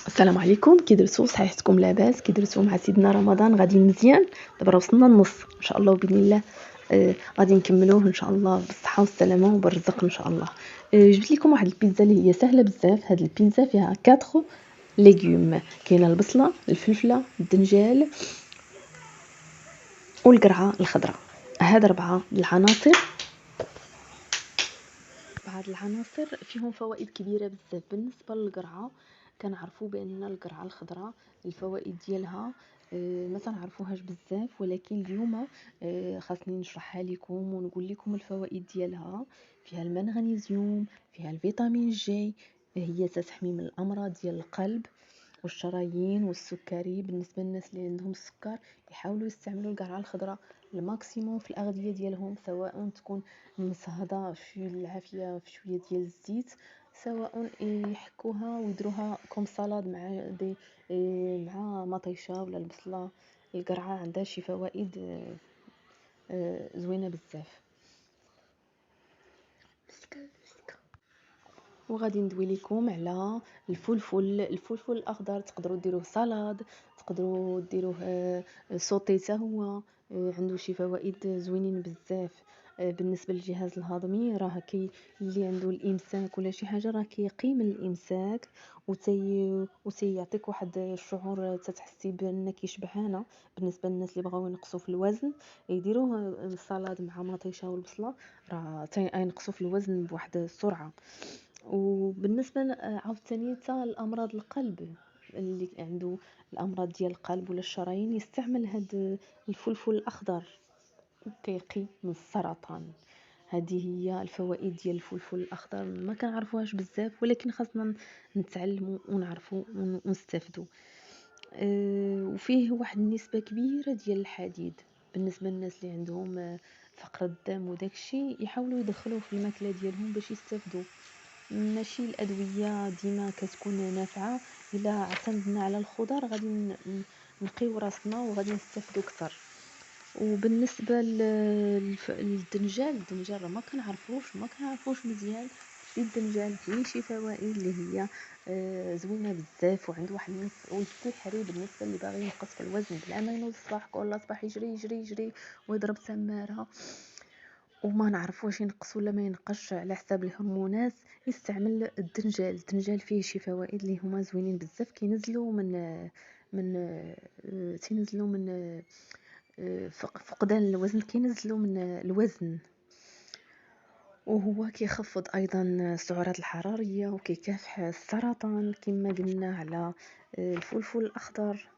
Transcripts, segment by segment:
السلام عليكم. كي درتو؟ صحيحتكم لاباس؟ كي درتو مع سيدنا رمضان؟ غادي مزيان؟ دابا وصلنا النص ان شاء الله وباذن الله. غادي نكملوه ان شاء الله بالصحه والسلامه وبالرزق ان شاء الله. جبت لكم واحد البيتزا اللي هي سهله بزاف. هاد البيتزا فيها 4 ليغوم، كاينه البصله، الفلفله، الدنجال والقرعه الخضراء. هاد 4 العناصر، بعض العناصر فيهم فوائد كبيره بزاف. بالنسبه للقرعه، كنعرفوا بان القرعه الخضراء الفوائد ديالها ما تنعرفوهاش بزاف، ولكن اليوم خاصني نشرحها لكم ونقول لكم الفوائد ديالها. فيها المغنيسيوم، فيها الفيتامين جي، هي تحمي من الامراض ديال القلب والشرايين والسكري. بالنسبه للناس اللي عندهم السكر يحاولوا يستعملوا القرعه الخضراء الماكسيموم في الاغذيه ديالهم، سواء تكون مصهده في العافيه في شويه ديال الزيت، سواء يحكوها ويدروها كوم سالاد مع دي مع مطيشه ولا البصله. القرعه عندها شي فوائد زوينه بزاف. وغادي ندوي لكم على الفلفل الاخضر. تقدروا ديروه سلطه، تقدروا ديروه سوطي حتى هو. عنده شي فوائد زوينين بزاف. بالنسبه للجهاز الهضمي، راه اللي عنده الامساك ولا شي حاجه راه كيقي من الامساك، وتيعطيك واحد الشعور تتحسي بانك شبعانه. بالنسبه للناس اللي بغاو ينقصوا في الوزن، يديروه السلطه مع مطيشه والبصله، راه ينقصوا في الوزن بواحد السرعه. وبالنسبه عاوتاني حتى الامراض القلب، اللي عنده الامراض ديال القلب ولا الشرايين يستعمل هاد الفلفل الاخضر، كيقي من السرطان. هذه هي الفوائد ديال الفلفل الاخضر، ما كنعرفوهاش بزاف، ولكن خاصنا نتعلموا ونعرفوا ونستافدوا. وفيه واحد النسبه كبيره ديال الحديد. بالنسبه للناس اللي عندهم فقر الدم وداكشي، يحاولوا يدخلوه في الماكله ديالهم باش يستافدوا. ماشي الادويه ديما كتكون نافعه. الا اعتمدنا على الخضر غادي نقيو راسنا وغادي نستافدوا اكثر. وبالنسبه الدنجال راه ما كنعرفوش مزيان. الدنجال فيه شي فوائد اللي هي زوينه بزاف، وعنده واحد المفعول سحري بالنسبه اللي باغي ينقص في الوزن. بلا ما ينوض الصباح كل صباح يجري يجري يجري ويضرب تماره وما نعرف واش ينقص ولا ما ينقصش على حساب الهرمونات، يستعمل الدنجال فيه شي فوائد اللي هما زوينين بزاف. كينزلوا من فقدان الوزن، كينزلوا من الوزن. وهو كيخفض ايضا السعرات الحراريه وكيكافح السرطان كما قلنا على الفلفل الاخضر.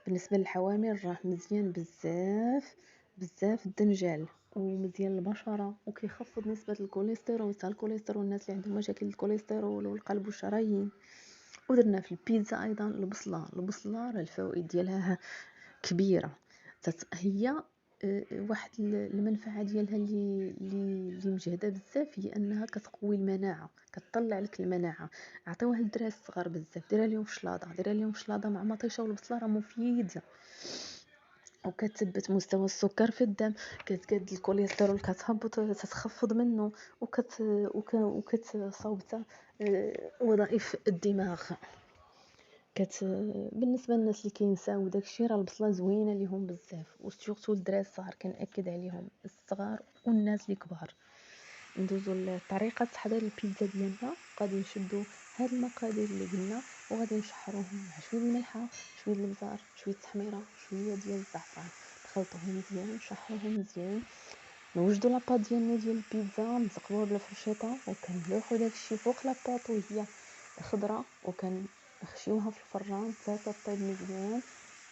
بالنسبه للحوامل راه مزيان بزاف بزاف الدنجال، ومزيان للبشره، وكيخفض نسبه الكوليسترول. الناس اللي عندهم مشاكل الكوليسترول والقلب والشرايين. ودرنا في البيتزا ايضا البصله راه الفوائد ديالها كبيره. هي واحد المنفعه ديالها اللي مجهده بزاف، هي انها كتقوي المناعه، كتطلع لك المناعه. عطيوها للدراري الصغار بزاف، ديرها لهم شلاضه مع مطيشه والبصله، راه مفيده وكتثبت مستوى السكر في الدم، كتقاد الكوليسترول، كتهبط تتخفض منه، وكتصاوب وظائف الدماغ. بالنسبه للناس اللي كينساو داكشي، راه البصله زوينه ليهم بزاف، وسورتو الدراري الصغار كنأكد عليهم، الصغار والناس اللي كبار. ندوزو لطريقه تحضير البيتزا ديالنا. غادي نشدو هاد المقادير اللي قلنا، وغادي نشحروهم مع شويه الملحه، شويه الابزار، شويه التحميره، شويه ديال الزعفران. نخلطوهم مزيان، نشحروهم مزيان، نوجدوا لاباط ديالنا ديال البيتزا، نزقوها بالفرشيطه، وكنلوحوا داكشي فوق لاباط وهي خضره، وكنخشيوها في الفران حتى طيب مزيان.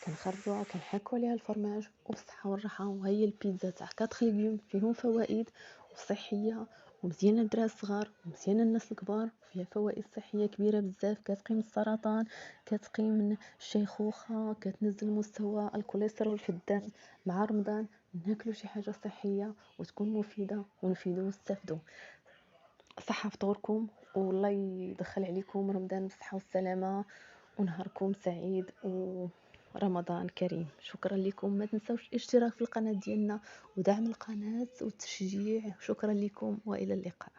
كنخرجوها، كنحكوا عليها الفرماج وبالصحه والراحه. وهي البيتزا تاع 4 ليغوم، فيهم فوائد وصحيه، ومزيانه للدراري الصغار ومزيانه للناس الكبار. فيها فوائد صحيه كبيره بزاف، كتقي من السرطان، كتقي من الشيخوخه، كتنزل مستوى الكوليسترول في الدم. مع رمضان ناكلوا شي حاجه صحيه وتكون مفيده، ونفيدوا ونستافدوا. صحه فطوركم، والله يدخل عليكم رمضان بالصحه والسلامه، ونهاركم سعيد ورمضان كريم. شكرا لكم. ما تنسوش الاشتراك في القناه ديالنا ودعم القناه والتشجيع. شكرا لكم والى اللقاء.